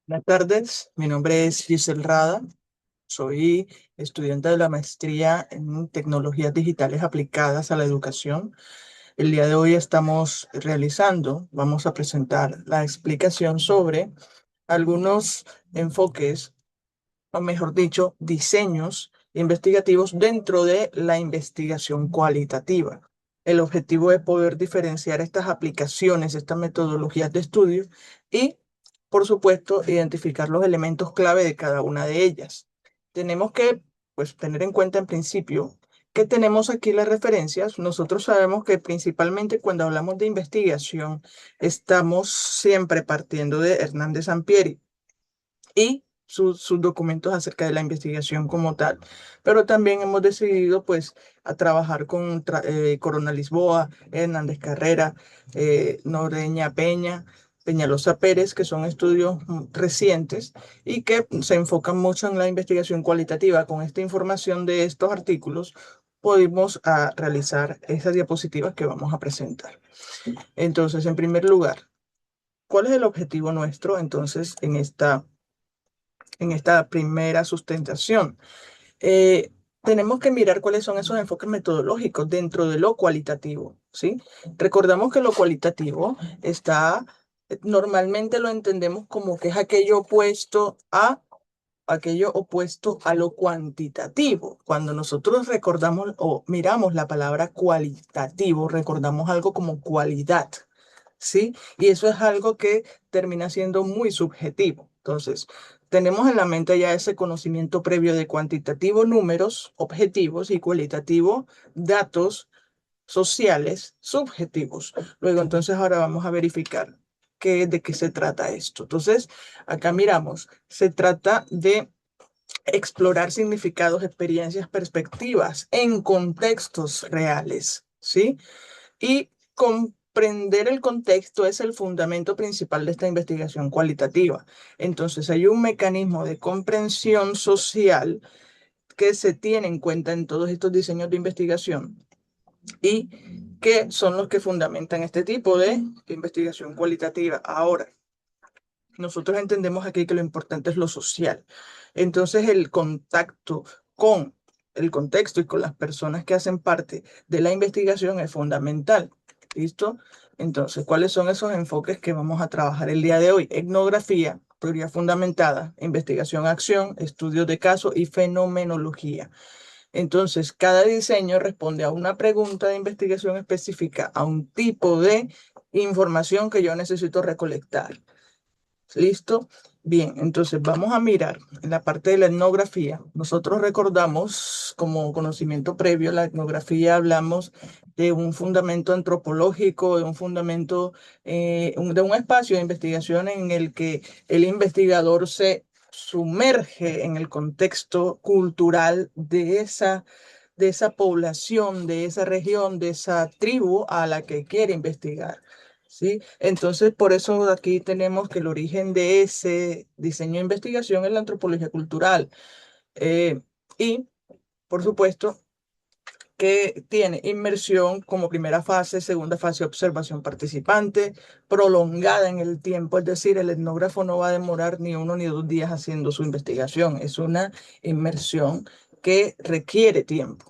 Buenas tardes, mi nombre es Giselle Rada, soy estudiante de la maestría en tecnologías digitales aplicadas a la educación. El día de hoy vamos a presentar la explicación sobre algunos enfoques, o mejor dicho, diseños investigativos dentro de la investigación cualitativa. El objetivo es poder diferenciar estas aplicaciones, estas metodologías de estudio y, por supuesto, identificar los elementos clave de cada una de ellas. Tenemos que, pues, tener en cuenta en principio que tenemos aquí las referencias. Nosotros sabemos que principalmente cuando hablamos de investigación, estamos siempre partiendo de Hernández Sampieri y sus documentos acerca de la investigación como tal. Pero también hemos decidido, pues, a trabajar con Corona Lisboa, Hernández Carrera, Noreña Peña, Peñalosa Pérez, que son estudios recientes y que se enfocan mucho en la investigación cualitativa. Con esta información de estos artículos, pudimos realizar esas diapositivas que vamos a presentar. Entonces, en primer lugar, ¿cuál es el objetivo nuestro entonces en esta primera sustentación? Eh, Tenemos que mirar cuáles son esos enfoques metodológicos dentro de lo cualitativo, ¿sí? Recordamos que lo cualitativo normalmente lo entendemos como que es aquello opuesto a lo cuantitativo. Cuando nosotros recordamos o miramos la palabra cualitativo, recordamos algo como cualidad, ¿sí? Y eso es algo que termina siendo muy subjetivo. Entonces, tenemos en la mente ya ese conocimiento previo de cuantitativo, números objetivos, y cualitativo, datos sociales subjetivos. Luego, entonces, ahora vamos a verificar de qué se trata esto. Entonces, acá miramos, se trata de explorar significados, experiencias, perspectivas en contextos reales, ¿sí? Y comprender el contexto es el fundamento principal de esta investigación cualitativa. Entonces, hay un mecanismo de comprensión social que se tiene en cuenta en todos estos diseños de investigación y que son los que fundamentan este tipo de investigación cualitativa. Ahora, nosotros entendemos aquí que lo importante es lo social. Entonces, el contacto con el contexto y con las personas que hacen parte de la investigación es fundamental. ¿Listo? Entonces, ¿cuáles son esos enfoques que vamos a trabajar el día de hoy? Etnografía, teoría fundamentada, investigación-acción, estudios de caso y fenomenología. Entonces, cada diseño responde a una pregunta de investigación específica, a un tipo de información que yo necesito recolectar. ¿Listo? Bien, entonces vamos a mirar en la parte de la etnografía. Nosotros recordamos como conocimiento previo, la etnografía hablamos de un fundamento antropológico, de un fundamento, de un espacio de investigación en el que el investigador se sumerge en el contexto cultural de esa población, de esa región, de esa tribu a la que quiere investigar. ¿Sí? Entonces, por eso aquí tenemos que el origen de ese diseño de investigación es la antropología cultural. Eh, y, por supuesto, que tiene inmersión como primera fase, segunda fase, observación participante, prolongada en el tiempo, es decir, el etnógrafo no va a demorar ni 1 ni 2 días haciendo su investigación, es una inmersión que requiere tiempo.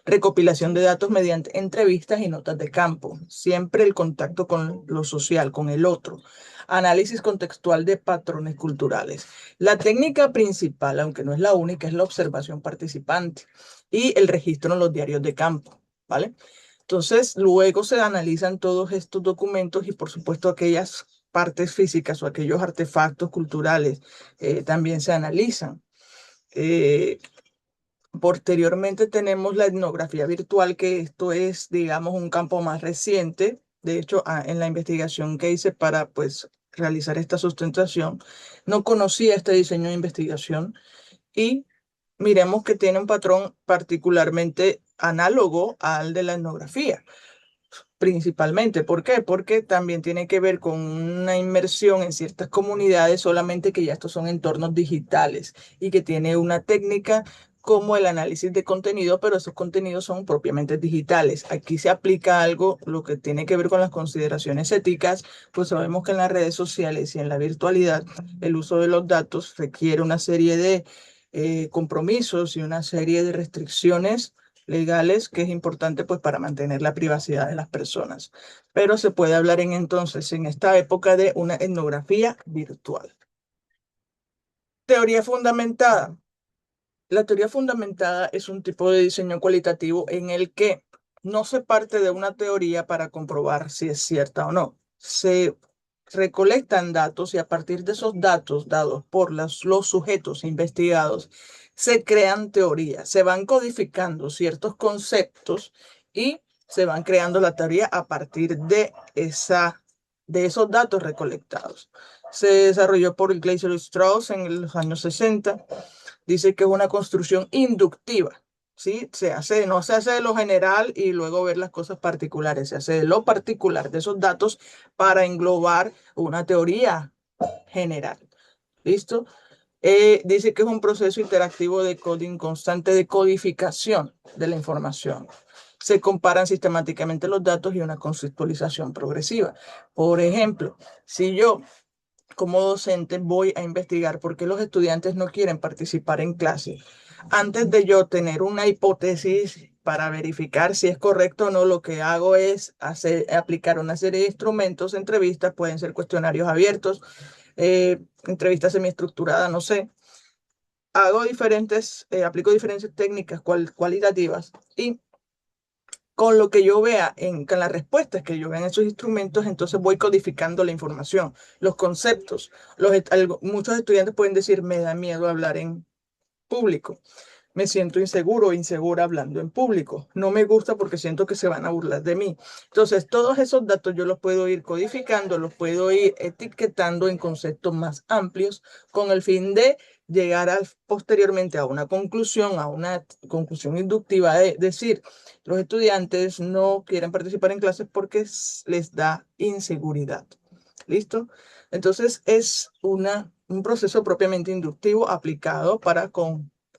Recopilación de datos mediante entrevistas y notas de campo, siempre el contacto con lo social, con el otro. Análisis contextual de patrones culturales. La técnica principal, aunque no es la única, es la observación participante y el registro en los diarios de campo, ¿vale? Entonces, luego se analizan todos estos documentos y, por supuesto, aquellas partes físicas o aquellos artefactos culturales también se analizan. Eh, Posteriormente tenemos la etnografía virtual, que esto es, digamos, un campo más reciente. De hecho, en la investigación que hice para, pues, realizar esta sustentación, no conocía este diseño de investigación y miremos que tiene un patrón particularmente análogo al de la etnografía, principalmente. ¿Por qué? Porque también tiene que ver con una inmersión en ciertas comunidades, solamente que ya estos son entornos digitales y que tiene una técnica como el análisis de contenido, pero esos contenidos son propiamente digitales. Aquí se aplica algo, lo que tiene que ver con las consideraciones éticas, pues sabemos que en las redes sociales y en la virtualidad el uso de los datos requiere una serie de compromisos y una serie de restricciones legales que es importante pues para mantener la privacidad de las personas. Pero se puede hablar entonces en esta época de una etnografía virtual. Teoría fundamentada. La teoría fundamentada es un tipo de diseño cualitativo en el que no se parte de una teoría para comprobar si es cierta o no. Se recolectan datos y a partir de esos datos dados por los sujetos investigados, se crean teorías, se van codificando ciertos conceptos y se van creando la teoría a partir de esos datos recolectados. Se desarrolló por Glaser y Strauss en los años 60. Dice que es una construcción inductiva, ¿sí? No se hace de lo general y luego ver las cosas particulares, se hace de lo particular, de esos datos para englobar una teoría general. ¿Listo? Dice que es un proceso interactivo de coding constante de codificación de la información. Se comparan sistemáticamente los datos y una conceptualización progresiva. Por ejemplo, si yo como docente voy a investigar por qué los estudiantes no quieren participar en clase. Antes de yo tener una hipótesis para verificar si es correcto o no, lo que hago es aplicar una serie de instrumentos, entrevistas, pueden ser cuestionarios abiertos, entrevistas semiestructuradas, no sé. Aplico diferentes técnicas cualitativas y con lo que yo vea, con las respuestas que yo vea en esos instrumentos, entonces voy codificando la información, los conceptos. Muchos estudiantes pueden decir, me da miedo hablar en público, me siento inseguro o insegura hablando en público, no me gusta porque siento que se van a burlar de mí. Entonces, todos esos datos yo los puedo ir codificando, los puedo ir etiquetando en conceptos más amplios con el fin de llegar posteriormente a una conclusión inductiva de decir, los estudiantes no quieren participar en clases porque les da inseguridad. ¿Listo? Entonces es un proceso propiamente inductivo aplicado para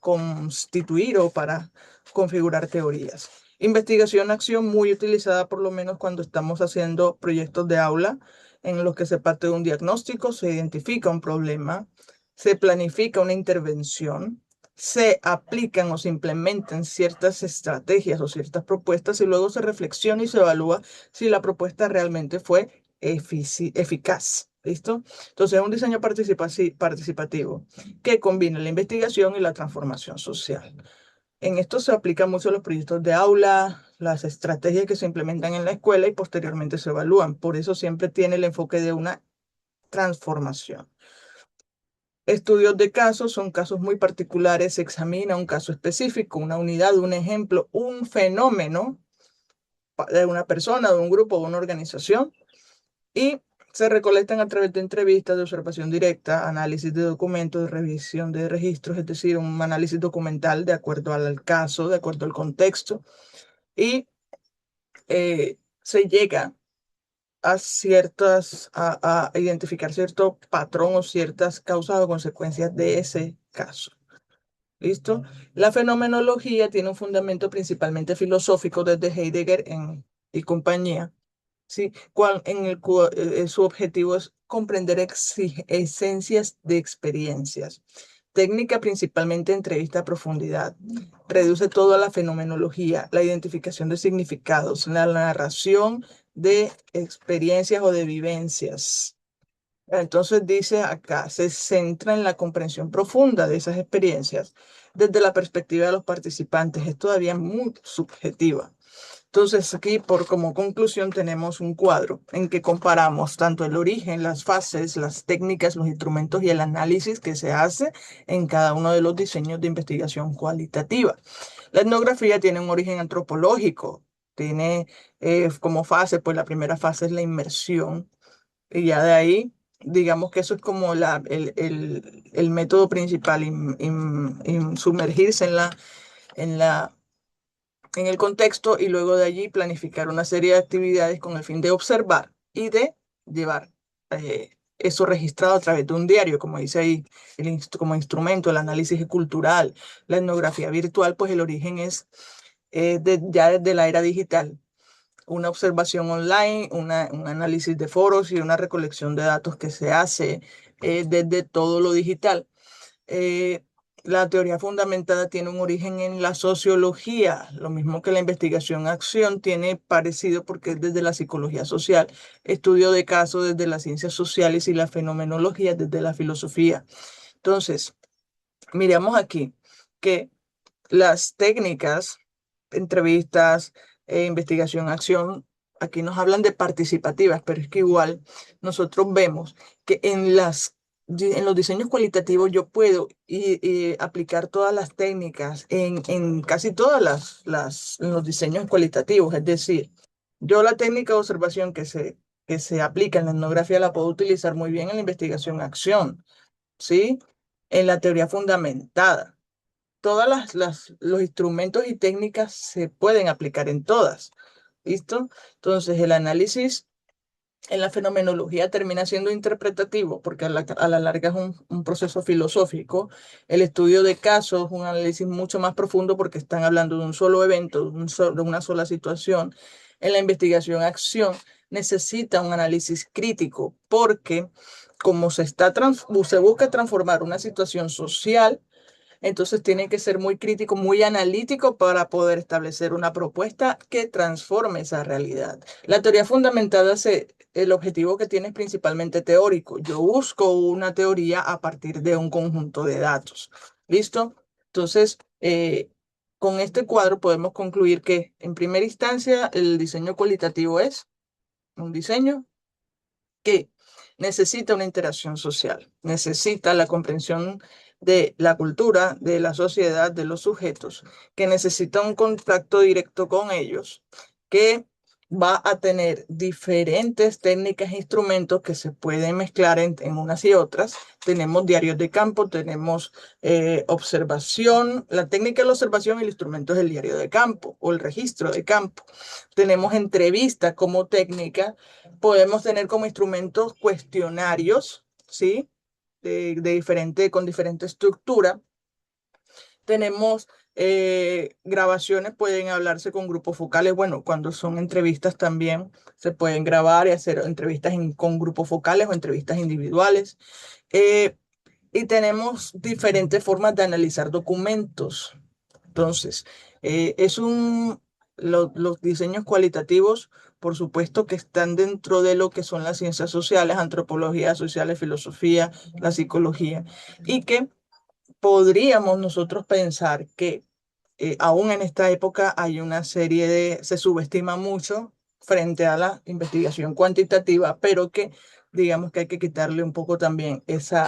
constituir o para configurar teorías. Investigación-acción muy utilizada por lo menos cuando estamos haciendo proyectos de aula en los que se parte de un diagnóstico, se identifica un problema, se planifica una intervención, se aplican o se implementan ciertas estrategias o ciertas propuestas y luego se reflexiona y se evalúa si la propuesta realmente fue eficaz. ¿Listo? Entonces, es un diseño participativo que combina la investigación y la transformación social. En esto se aplican mucho los proyectos de aula, las estrategias que se implementan en la escuela y posteriormente se evalúan. Por eso siempre tiene el enfoque de una transformación. Estudios de casos son casos muy particulares, se examina un caso específico, una unidad, un ejemplo, un fenómeno de una persona, de un grupo, de una organización y se recolectan a través de entrevistas, de observación directa, análisis de documentos, de revisión de registros, es decir, un análisis documental de acuerdo al caso, de acuerdo al contexto, y se llega a identificar cierto patrón o ciertas causas o consecuencias de ese caso. ¿Listo? La fenomenología tiene un fundamento principalmente filosófico desde Heidegger y compañía. Sí, su objetivo es comprender esencias de experiencias. Técnica principalmente entrevista a profundidad. Reduce todo a la fenomenología, la identificación de significados, la narración de experiencias o de vivencias. Entonces dice acá, se centra en la comprensión profunda de esas experiencias desde la perspectiva de los participantes. Es todavía muy subjetiva. Entonces, aquí como conclusión tenemos un cuadro en que comparamos tanto el origen, las fases, las técnicas, los instrumentos y el análisis que se hace en cada uno de los diseños de investigación cualitativa. La etnografía tiene un origen antropológico, tiene como fase, pues la primera fase es la inmersión y ya de ahí, digamos que eso es como el método principal, sumergirse en la en el contexto y luego de allí planificar una serie de actividades con el fin de observar y de llevar eso registrado a través de un diario, como dice ahí, como instrumento, el análisis cultural, la etnografía virtual, pues el origen es ya desde la era digital, una observación online, un análisis de foros y una recolección de datos que se hace desde todo lo digital. Eh, la teoría fundamentada tiene un origen en la sociología, lo mismo que la investigación-acción tiene parecido porque es desde la psicología social, estudio de casos desde las ciencias sociales y la fenomenología desde la filosofía. Entonces, miramos aquí que las técnicas, entrevistas, investigación-acción, aquí nos hablan de participativas, pero es que igual nosotros vemos que en los diseños cualitativos yo puedo aplicar todas las técnicas en casi todas en los diseños cualitativos. Es decir, yo la técnica de observación que se aplica en la etnografía la puedo utilizar muy bien en la investigación-acción, ¿sí? En la teoría fundamentada todas los instrumentos y técnicas se pueden aplicar en todas. ¿Listo? Entonces, el análisis en la fenomenología termina siendo interpretativo, porque a la larga es un proceso filosófico. El estudio de casos, un análisis mucho más profundo, porque están hablando de un solo evento, de una sola situación. En la investigación-acción necesita un análisis crítico, porque como se busca transformar una situación social, entonces tiene que ser muy crítico, muy analítico para poder establecer una propuesta que transforme esa realidad. La teoría fundamentada, el objetivo que tiene es principalmente teórico. Yo busco una teoría a partir de un conjunto de datos. ¿Listo? Entonces, con este cuadro podemos concluir que en primera instancia el diseño cualitativo es un diseño que necesita una interacción social, necesita la comprensión de la cultura, de la sociedad, de los sujetos, que necesita un contacto directo con ellos, que va a tener diferentes técnicas e instrumentos que se pueden mezclar en unas y otras. Tenemos diarios de campo, tenemos observación, la técnica de la observación y el instrumento es el diario de campo o el registro de campo. Tenemos entrevistas como técnica, podemos tener como instrumentos cuestionarios, ¿sí? Con diferente estructura. Tenemos grabaciones, pueden hablarse con grupos focales. Bueno, cuando son entrevistas también se pueden grabar y hacer entrevistas con grupos focales o entrevistas individuales. Eh, y tenemos diferentes formas de analizar documentos. Entonces, los diseños cualitativos, por supuesto que están dentro de lo que son las ciencias sociales, antropología sociales, filosofía, la psicología, y que podríamos nosotros pensar que aún en esta época hay una serie se subestima mucho frente a la investigación cuantitativa, pero que digamos que hay que quitarle un poco también ese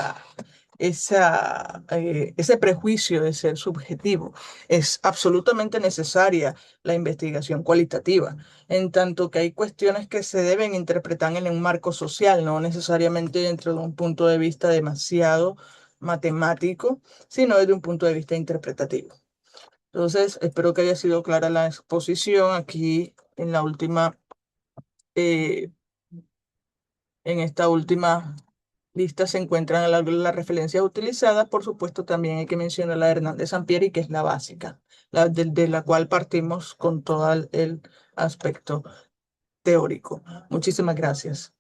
prejuicio de ser subjetivo. Es absolutamente necesaria la investigación cualitativa, en tanto que hay cuestiones que se deben interpretar en un marco social, no necesariamente dentro de un punto de vista demasiado matemático, sino desde un punto de vista interpretativo. Entonces, espero que haya sido clara la exposición aquí eh, en esta última lista se encuentran las referencias utilizadas. Por supuesto, también hay que mencionar la de Hernández Sampieri, que es la básica, de la cual partimos con todo el aspecto teórico. Muchísimas gracias.